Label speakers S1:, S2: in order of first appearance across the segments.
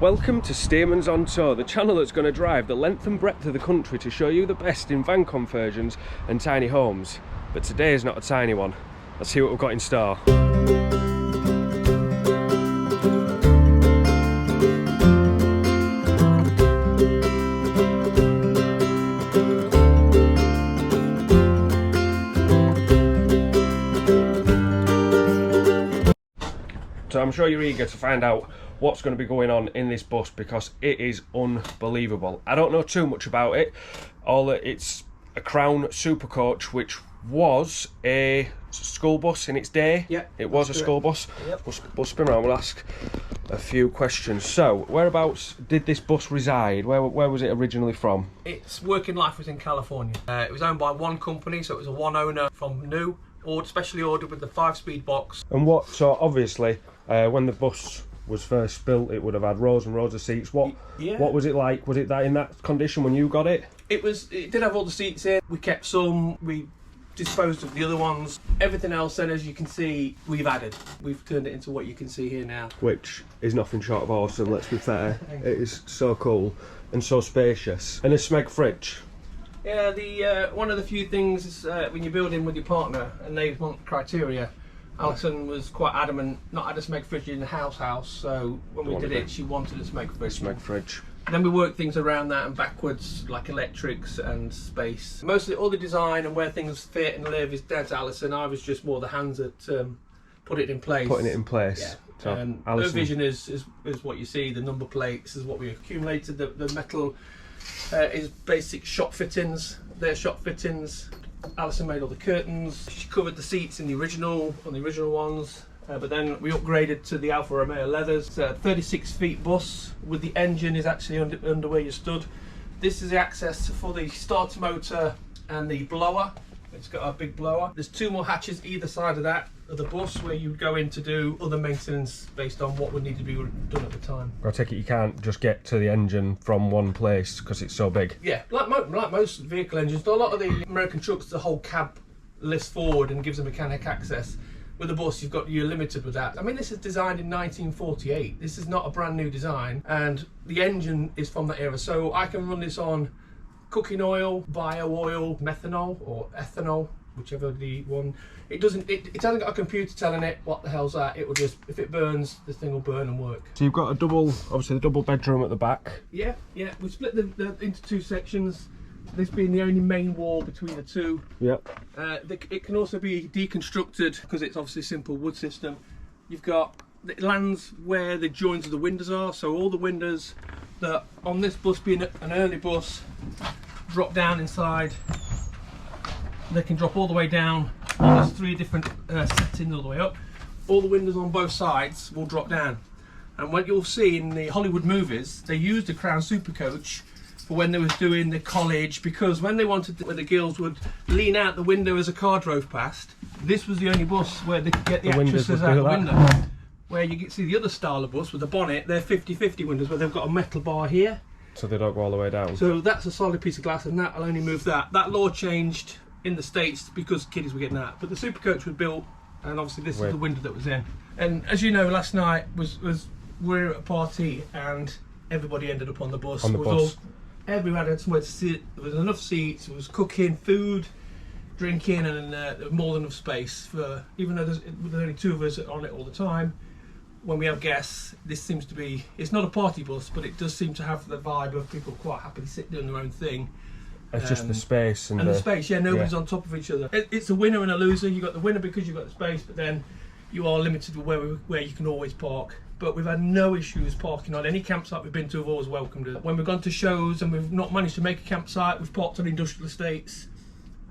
S1: Welcome to Stearman's on Tour, the channel that's going to drive the length and breadth of the country to show you the best in van conversions and tiny homes. But today is not a tiny one. Let's see what we've got in store. So I'm sure you're eager to find out what's going to be going on in this bus because it is unbelievable. I don't know too much about it. It's a Crown Super Coach, which was a school bus in its day.
S2: Yeah,
S1: it was a school bus.
S2: Yep.
S1: We'll spin around. We'll ask a few questions. So, whereabouts did this bus reside? Where was it originally from?
S2: Its working life was in California. It was owned by one company, so it was a one owner from new, or specially ordered with the 5-speed box.
S1: And so obviously, when the bus was first built, it would have had rows and rows of seats. What was it like? Was it in that condition when you got it?
S2: It did have all the seats in. We kept some, we disposed of the other ones. Everything else then, as you can see, we've added. We've turned it into what you can see here now. Which
S1: is nothing short of awesome, let's be fair. It is so cool and so spacious. And a smeg fridge.
S2: Yeah, one of the few things is when you're building with your partner and they want criteria, Alison was quite adamant not had a smeg fridge in the house, so when we did it, she wanted a smeg fridge. Then we worked things around that and backwards, like electrics and space. Mostly all the design and where things fit and live is dead to Alison. I was just more the hands that put it in place.
S1: Putting it in place.
S2: Yeah.
S1: So
S2: her vision is what you see, the number plates is what we accumulated. The metal is basic shop fittings. They're shop fittings. Alison made all the curtains. She covered the seats in the original ones. But then we upgraded to the Alfa Romeo leathers. It's a 36 feet bus with the engine is actually under where you stood. This is the access for the starter motor and the blower. It's got a big blower. There's 2 more hatches either side of the bus where you would go in to do other maintenance based on what would need to be done at the time.
S1: I take it you can't just get to the engine from one place because it's so big.
S2: Yeah, like most vehicle engines, a lot of the American trucks, the whole cab lifts forward and gives a mechanic access. With a bus, you're limited with that. I mean, this is designed in 1948. This is not a brand new design, and the engine is from that era. So I can run this on cooking oil, bio oil, methanol or ethanol, whichever the one. It hasn't got a computer telling it what the hell's that. It will just, if it burns, this thing will burn and work.
S1: So you've got obviously the double bedroom at the back.
S2: Yeah. We split the into 2 sections. This being the only main wall between the 2.
S1: Yep.
S2: It can also be deconstructed because it's obviously a simple wood system. You've got, it lands where the joins of the windows are, so all the windows that on this bus being an early bus drop down inside. They can drop all the way down. There's 3 different settings all the way up. All the windows on both sides will drop down. And what you'll see in the Hollywood movies, they used the Crown Super Coach for when they was doing the college, because when they wanted where the girls would lean out the window as a car drove past, this was the only bus where they could get the actresses out the window. Where you can see the other style of bus with the bonnet, they're 50-50 windows where they've got a metal bar here.
S1: So they don't go all the way down.
S2: So that's a solid piece of glass, and that'll only move that. That law changed in the States because kiddies were getting out. But the Super Coach was built, and obviously this is the window that was in. And as you know, last night we were at a party and everybody ended up on the bus. Everyone had somewhere to sit. There was enough seats. There was cooking, food, drinking, and there was more than enough space for. Even though there's only 2 of us on it all the time, when we have guests, this seems to be. It's not a party bus, but it does seem to have the vibe of people quite happy to sit doing their own thing.
S1: It's just the space and
S2: the space. Yeah, nobody's on top of each other. It's a winner and a loser. You got the winner because you've got the space, but then you are limited with where you can always park. But we've had no issues parking on any campsite we've been to. Have always welcomed it. When we've gone to shows and we've not managed to make a campsite, we've parked on industrial estates,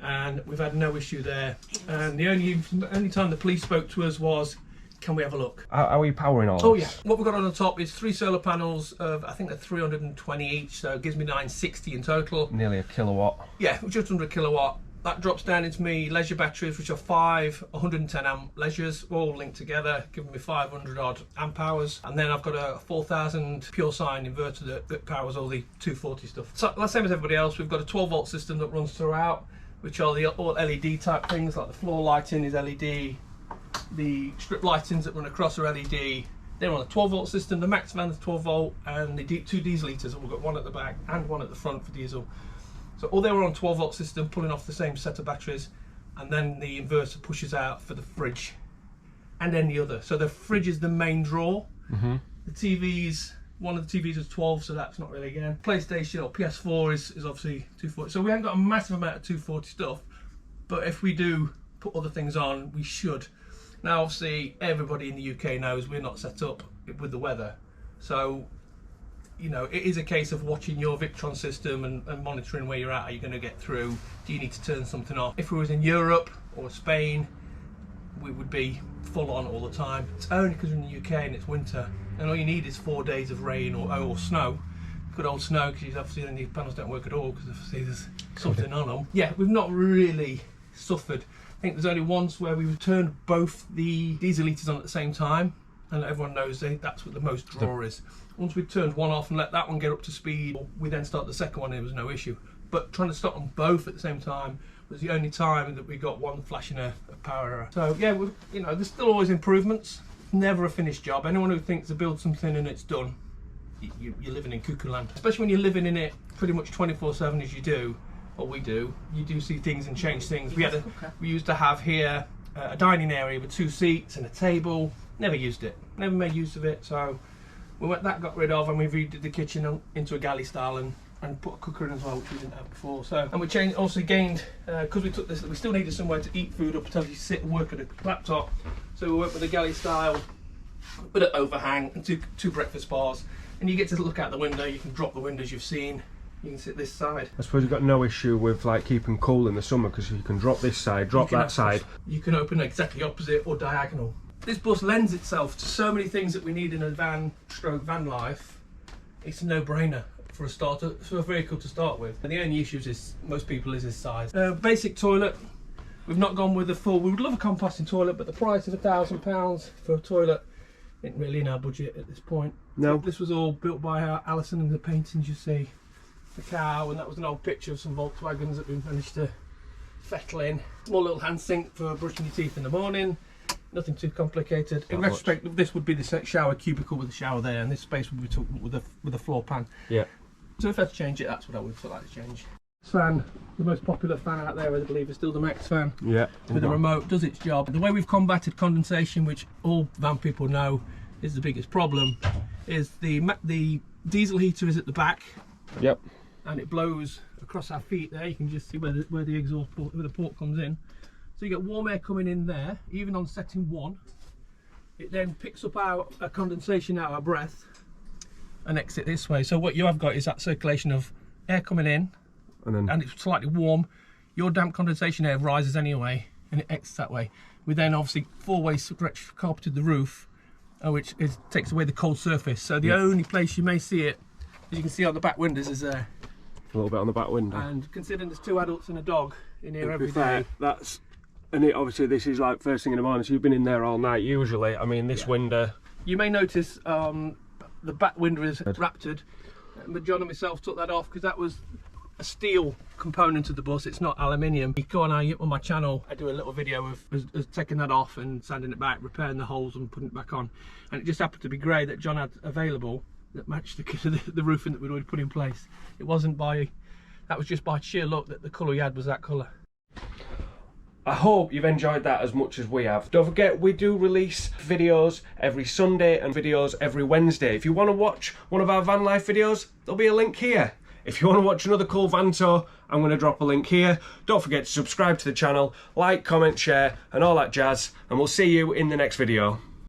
S2: and we've had no issue there. And the only time the police spoke to us was, can we have a look?
S1: How are you powering all this?
S2: Oh yeah. What we've got on the top is 3 solar panels of, I think they're 320 each, so it gives me 960 in total.
S1: Nearly a kilowatt.
S2: Yeah, just under a kilowatt. That drops down into me leisure batteries, which are 5 110 amp leisures, all linked together, giving me 500 odd amp hours. And then I've got a 4000 pure sine inverter that powers all the 240 stuff. So, like same as everybody else, we've got a 12 volt system that runs throughout, which are the all LED type things, like the floor lighting is LED, the strip lightings that run across are LED, They're on a 12 volt system. The max van's 12 volt, and they do 2 diesel heaters. We've got one at the back and one at the front for diesel. So all they were on 12 volt system, pulling off the same set of batteries, and then the inverter pushes out for the fridge and then the other. So the fridge is the main draw. The TVs, one of the TVs is 12, so that's not really again. PlayStation or PS4 is obviously 240. So we haven't got a massive amount of 240 stuff, but if we do put other things on, we should. Now obviously everybody in the UK knows we're not set up with the weather, so you know, it is a case of watching your Victron system and monitoring where you're at. Are you going to get through? Do you need to turn something off? If we was in Europe or Spain, we would be full on all the time. It's only because we're in the UK and it's winter, and all you need is 4 days of rain or snow. Good old snow, because obviously then the panels don't work at all because obviously there's something on them. Yeah, we've not really suffered. I think there's only once where we turned both the diesel heaters on at the same time, and everyone knows that's what the most draw is. Once we turned one off and let that one get up to speed, we then start the second one, there was no issue. But trying to start them both at the same time was the only time that we got one flashing a power error. So yeah, you know, there's still always improvements. Never a finished job. Anyone who thinks to build something and it's done, you're living in cuckoo land. Especially when you're living in it pretty much 24/7 as you do, or we do. You do see things and change things. We used to have here a dining area with 2 seats and a table. Never used it. Never made use of it. So that got rid of, and we redid the kitchen into a galley style and put a cooker in as well, which we didn't have before. So, and we also gained, because we took this, we still needed somewhere to eat food up until you sit and work at a laptop. So we went with a galley style with an overhang and two breakfast bars, and you get to look out the window. You can drop the windows you've seen. You can sit this side. I
S1: suppose you've got no issue with like keeping cool in the summer, because you can drop this side, drop that side.
S2: You can open exactly opposite or diagonal. This bus lends itself to so many things that we need in a van life. It's a no-brainer for a vehicle to start with. And the only issues is most people is size. Basic toilet. We've not gone with the full. We would love a composting toilet, but the price of £1,000 for a toilet isn't really in our budget at this point.
S1: No.
S2: This was all built by Alison, and the paintings you see, the cow, and that was an old picture of some Volkswagens that we managed to fettle in. Small little hand sink for brushing your teeth in the morning. Nothing too complicated. In retrospect, this would be the shower cubicle with the shower there, and this space would be took with a floor pan.
S1: Yeah.
S2: So if I had to change it, that's what I would like to change. This fan, the most popular fan out there, I believe, is still the Max fan.
S1: Yeah.
S2: With a remote, does its job. The way we've combated condensation, which all van people know is the biggest problem, is the diesel heater is at the back.
S1: Yep.
S2: And it blows across our feet there. You can just see where the exhaust port, where the port comes in. So you get warm air coming in there, even on setting 1. It then picks up our condensation out of our breath and exit this way. So what you have got is that circulation of air coming in, and it's slightly warm. Your damp condensation air rises anyway, and it exits that way. We then obviously 4-way stretch carpeted the roof, which takes away the cold surface. So the only place you may see it, as you can see on the back windows, is there.
S1: A little bit on the back window.
S2: And considering there's 2 adults and a dog in here every day.
S1: And obviously this is like first thing in the morning, so you've been in there all night usually. I mean, this window. You may notice the back window is raptored, but John and myself took that off because that was a steel component of the bus. It's not aluminium. You go on my channel, I do a little video of taking that off and sanding it back, repairing the holes and putting it back on. And it just happened to be grey that John had available that matched the roofing that we'd already put in place. It wasn't that was just by sheer luck that the colour he had was that colour. I hope you've enjoyed that as much as we have. Don't forget, we do release videos every Sunday and videos every Wednesday. If you want to watch one of our van life videos, there'll be a link here. If you want to watch another cool van tour, I'm going to drop a link here. Don't forget to subscribe to the channel, like, comment, share, and all that jazz. And we'll see you in the next video.